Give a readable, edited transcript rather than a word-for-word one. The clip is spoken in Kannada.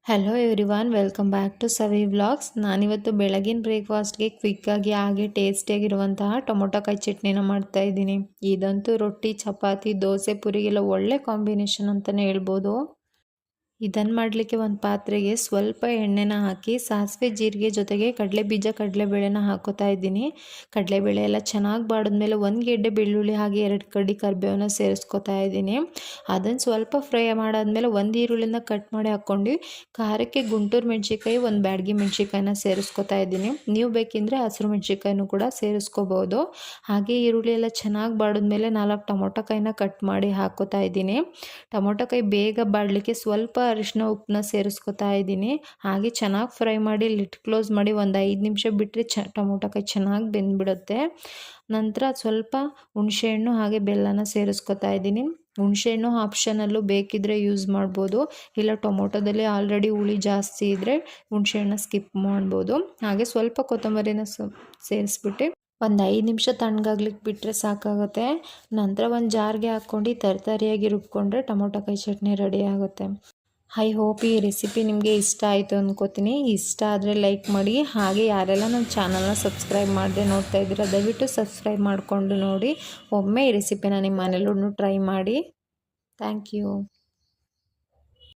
Hello everyone, welcome back to Savi vlogs. ನಾನಿವತ್ತು ಬೆಳಗಿನ ಬ್ರೇಕ್ಫಾಸ್ಟ್ಗೆ ಕ್ವಿಕ್ಕಾಗಿ ಹಾಗೆ ಟೇಸ್ಟಿಯಾಗಿರುವಂತಹ ಟೊಮೊಟೊ ಕಾಯಿ ಚಟ್ನಿನ ಮಾಡ್ತಾ ಇದ್ದೀನಿ. ಇದಂತೂ ರೊಟ್ಟಿ, ಚಪಾತಿ, ದೋಸೆ, ಪುರಿಗೆಲ್ಲ ಒಳ್ಳೆ ಕಾಂಬಿನೇಷನ್ ಅಂತಲೇ ಹೇಳ್ಬೋದು. ಇದನ್ನು ಮಾಡಲಿಕ್ಕೆ ಒಂದು ಪಾತ್ರೆಗೆ ಸ್ವಲ್ಪ ಎಣ್ಣೆನ ಹಾಕಿ ಸಾಸಿವೆ, ಜೀರಿಗೆ ಜೊತೆಗೆ ಕಡಲೆಬೀಜ, ಕಡಲೆಬೇಳೆನ ಹಾಕೋತಾ ಇದ್ದೀನಿ. ಕಡಲೆಬೇಳೆ ಎಲ್ಲ ಚೆನ್ನಾಗಿ ಬಾಡಿದ್ಮೇಲೆ ಒಂದು ಗೆಡ್ಡೆ ಬೆಳ್ಳುಳ್ಳಿ ಹಾಗೆ 2 ಕಡ್ಡಿ ಕರಿಬೇವನ್ನ ಸೇರಿಸ್ಕೊತಾ ಇದ್ದೀನಿ. ಅದನ್ನು ಸ್ವಲ್ಪ ಫ್ರೈ ಮಾಡಾದ್ಮೇಲೆ ಒಂದು ಈರುಳ್ಳಿನ ಕಟ್ ಮಾಡಿ ಹಾಕ್ಕೊಂಡು ಖಾರಕ್ಕೆ ಗುಂಟೂರು ಮೆಣಸಿನ್ಕಾಯಿ, ಒಂದು ಬ್ಯಾಡಗಿ ಮೆಣಸಿನ್ಕಾಯಿನ ಸೇರಿಸ್ಕೊತಾ ಇದ್ದೀನಿ. ನೀವು ಬೇಕೆಂದರೆ ಹಸಿರು ಮೆಣಸಿನ್ಕಾಯಿನೂ ಕೂಡ ಸೇರಿಸ್ಕೋಬೋದು. ಹಾಗೆ ಈರುಳ್ಳಿ ಎಲ್ಲ ಚೆನ್ನಾಗಿ ಬಾಡಿದ್ಮೇಲೆ 4 ಟೊಮೊಟೊ ಕಾಯಿನ ಕಟ್ ಮಾಡಿ ಹಾಕೋತಾ ಇದ್ದೀನಿ. ಟೊಮೊಟೊ ಕಾಯಿ ಬೇಗ ಬಾಡಲಿಕ್ಕೆ ಸ್ವಲ್ಪ ಅರಿಶಿನ, ಉಪ್ಪನ್ನ ಸೇರಿಸ್ಕೊತಾ ಇದ್ದೀನಿ. ಹಾಗೆ ಚೆನ್ನಾಗಿ ಫ್ರೈ ಮಾಡಿ ಲಿಡ್ ಕ್ಲೋಸ್ ಮಾಡಿ ಒಂದು 5 ನಿಮಿಷ ಬಿಟ್ಟರೆ ಟೊಮೊಟೊ ಕಾಯಿ ಚೆನ್ನಾಗಿ ಬೆಂದ್ಬಿಡುತ್ತೆ. ನಂತರ ಸ್ವಲ್ಪ ಹುಣಸೆಹಣ್ಣು ಹಾಗೆ ಬೆಲ್ಲನ ಸೇರಿಸ್ಕೊತಾ ಇದ್ದೀನಿ. ಹುಣಸೆಹಣ್ಣು ಆಪ್ಷನಲ್ಲು, ಬೇಕಿದ್ದರೆ ಯೂಸ್ ಮಾಡ್ಬೋದು. ಇಲ್ಲ ಟೊಮೊಟೊದಲ್ಲಿ ಆಲ್ರೆಡಿ ಹುಳಿ ಜಾಸ್ತಿ ಇದ್ದರೆ ಹುಣಸೆಹಣ್ಣು ಸ್ಕಿಪ್ ಮಾಡ್ಬೋದು. ಹಾಗೆ ಸ್ವಲ್ಪ ಕೊತ್ತಂಬರಿನ ಸೇರಿಸ್ಬಿಟ್ಟು ಒಂದು 5 ನಿಮಿಷ ತಣ್ಣಗಾಗ್ಲಿಕ್ಕೆ ಬಿಟ್ಟರೆ ಸಾಕಾಗುತ್ತೆ. ನಂತರ ಒಂದು ಜಾರ್ಗೆ ಹಾಕ್ಕೊಂಡು ತರಿಯಾಗಿ ರುಬ್ಕೊಂಡ್ರೆ ಟೊಮೊಟೊ ಕಾಯಿ ಚಟ್ನಿ ರೆಡಿ ಆಗುತ್ತೆ. ಐ ಹೋಪ್ ಈ ರೆಸಿಪಿ ನಿಮಗೆ ಇಷ್ಟ ಆಯಿತು ಅಂದ್ಕೋತೀನಿ. ಇಷ್ಟ ಆದರೆ ಲೈಕ್ ಮಾಡಿ. ಹಾಗೆ ಯಾರೆಲ್ಲ ನನ್ನ ಚಾನಲ್ನ ಸಬ್ಸ್ಕ್ರೈಬ್ ಮಾಡದೆ ನೋಡ್ತಾ ಇದ್ದೀರಾ, ದಯವಿಟ್ಟು ಸಬ್ಸ್ಕ್ರೈಬ್ ಮಾಡಿಕೊಂಡು ನೋಡಿ. ಒಮ್ಮೆ ಈ ರೆಸಿಪಿನ ನಿಮ್ಮ ಮನೇಲೂ ಟ್ರೈ ಮಾಡಿ. Thank you.